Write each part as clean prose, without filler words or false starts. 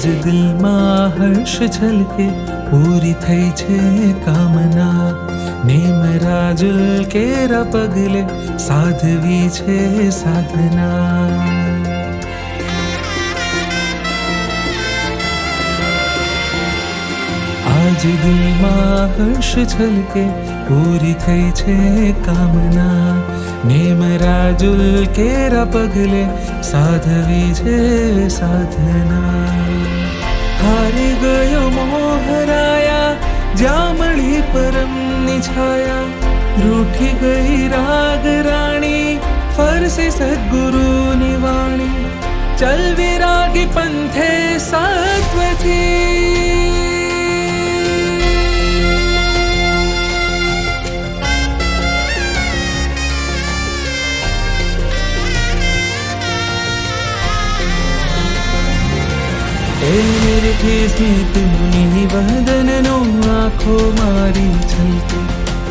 આજ દિલમાં હર્ષ છલકે પૂરી થઈ છે કામના નેમ રાજુલ કેરા પગલે સાધવી છે સાધના આજ દિલમાં હર્ષ છલકે પૂરી થઈ છે કામના નેમ રાજુલ કેરા પગલે સાધવી છે સાધના હારી ગયો મોહરાયા જામળી પરમની છાયા રૂઠી ગઈ રાગ રાણી ફરસે સદગુરુની વાણી ચલ વિરાગી પંથે સત્વથી સ્મિત મુનિ વદનનો આંખો મારી છલકે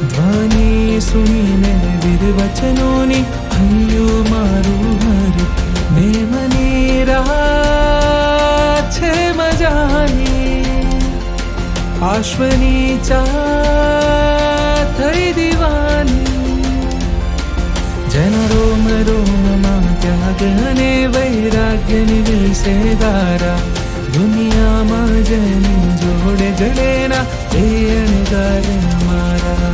ધ્વનિ સુણીને વિરવચનોની હૈયું મારું હરકે મેમની રાત છે મજાની આશ્વની ચા થઈ દીવાની જેના રોમ રોમમાં ત્યાગ અને વૈરાગ્યની વિલસે ધારા દુનિયામાં જેની જોડે જડેના એ અણગાર મારા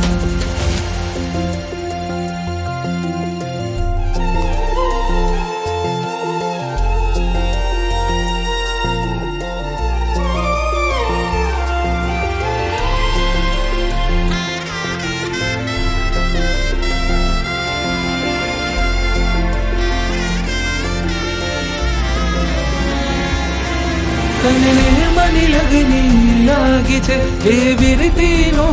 તને મની લગની લાગી છે એ વિરતીનો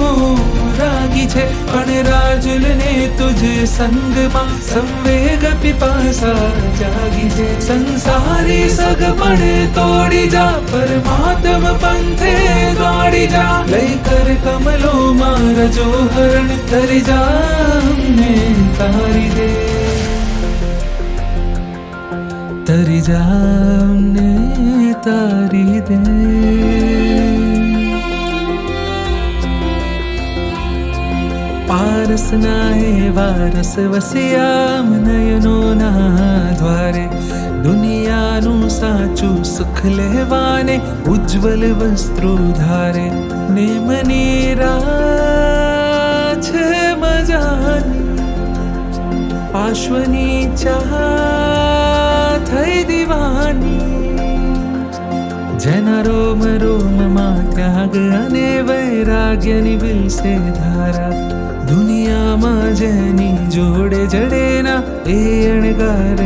રાગી છે પણ રાજુલને તુજ સંગમાં સંવેગ પીપાસા જાગી છે સંસારી સગ પણ તોડી જા પરમાત્મ પંથે દોડી જા લઈ કર કમલો મારા જોહરણ તરી જામને તારી દે તરી જામને તારી દે પારસના એવા રસ વસ્યામ નયનોના દ્વારે દુનિયાનું સાચું સુખ લેવાને ઉજ્જવલ વસ્ત્રો ધારે નેમની રાત છે મજાની પાશ્વની ચા થઈ દીવાની જેના રોમ રોમમાં ત્યાગ અને વૈરાગ્યની વિલસે ધારા દુનિયામાં જેની જોડે જડેના એ અણગાર